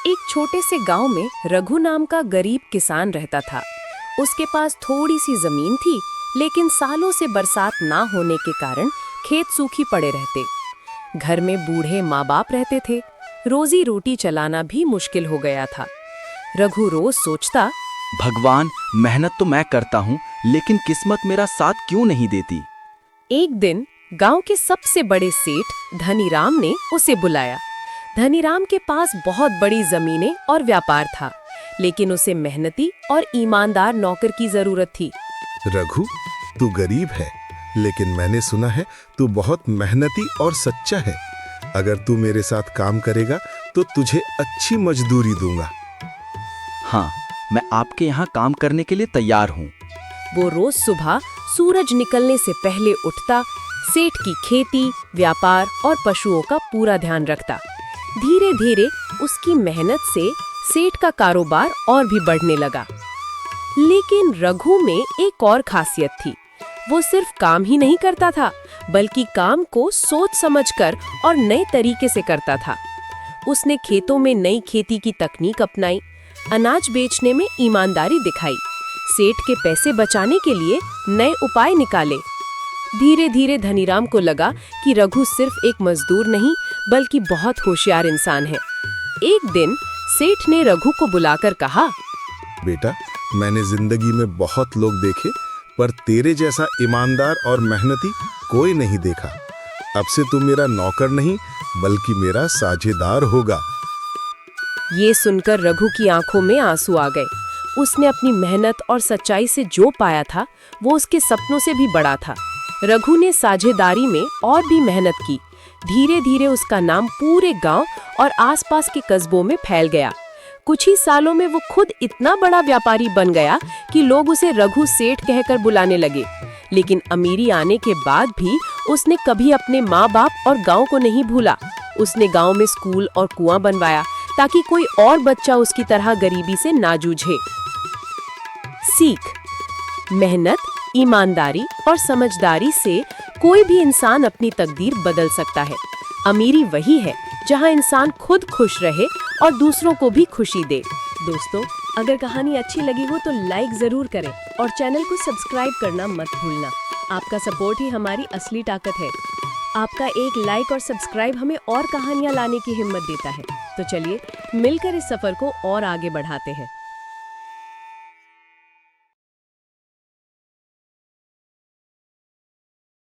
एक छोटे से गांव में रघु नाम का गरीब किसान रहता था। उसके पास थोड़ी सी जमीन थी, लेकिन सालों से बरसात ना होने के कारण खेत सूखी पड़े रहते। घर में बूढ़े माँ बाप रहते थे, रोजी रोटी चलाना भी मुश्किल हो गया था। रघु रोज सोचता, भगवान, मेहनत तो मैं करता हूँ, लेकिन किस्मत मेरा साथ क्यों नहीं देती। एक दिन गांव के सबसे बड़े सेठ धनीराम ने उसे बुलाया। धनीराम के पास बहुत बड़ी जमीनें और व्यापार था, लेकिन उसे मेहनती और ईमानदार नौकर की जरूरत थी। रघु, तू गरीब है, लेकिन मैंने सुना है तू बहुत मेहनती और सच्चा है। अगर तू मेरे साथ काम करेगा तो तुझे अच्छी मजदूरी दूंगा। हाँ, मैं आपके यहाँ काम करने के लिए तैयार हूँ। वो रोज सुबह सूरज निकलने से पहले उठता, सेठ की खेती, व्यापार और पशुओं का पूरा ध्यान रखता। धीरे धीरे उसकी मेहनत से सेठ का कारोबार और भी बढ़ने लगा। लेकिन रघु में एक और खासियत थी। वो सिर्फ काम ही नहीं करता था, बल्कि काम को सोच समझकर और नए तरीके से करता था। उसने खेतों में नई खेती की तकनीक अपनाई, अनाज बेचने में ईमानदारी दिखाई, सेठ के पैसे बचाने के लिए नए उपाय निकाले। धीरे धीरे धनीराम को लगा कि रघु सिर्फ एक मजदूर नहीं, बल्कि बहुत होशियार इंसान है। एक दिन सेठ ने रघु को बुलाकर कहा, बेटा, मैंने जिंदगी में बहुत लोग देखे, पर तेरे जैसा ईमानदार और मेहनती कोई नहीं देखा। अब से तू मेरा नौकर नहीं, बल्कि मेरा साझेदार होगा। ये सुनकर रघु की आंखों में आंसू आ गए। उसने अपनी मेहनत और सच्चाई से जो पाया था, वो उसके सपनों से भी बड़ा था। रघु ने साझेदारी में और भी मेहनत की। धीरे धीरे उसका नाम पूरे गांव और आसपास के कस्बों में फैल गया। कुछ ही सालों में वो खुद इतना बड़ा व्यापारी बन गया कि लोग उसे रघु सेठ कहकर बुलाने लगे। लेकिन अमीरी आने के बाद भी उसने कभी अपने माँ बाप और गांव को नहीं भूला। उसने गांव में स्कूल और कुआं बनवाया, ताकि कोई और बच्चा उसकी तरह गरीबी से ना जूझे। सीख: मेहनत, ईमानदारी और समझदारी से कोई भी इंसान अपनी तकदीर बदल सकता है। अमीरी वही है जहां इंसान खुद खुश रहे और दूसरों को भी खुशी दे। दोस्तों, अगर कहानी अच्छी लगी हो तो लाइक जरूर करें और चैनल को सब्सक्राइब करना मत भूलना। आपका सपोर्ट ही हमारी असली ताकत है। आपका एक लाइक और सब्सक्राइब हमें और कहानियां लाने की हिम्मत देता है। तो चलिए मिलकर इस सफर को और आगे बढ़ाते हैं।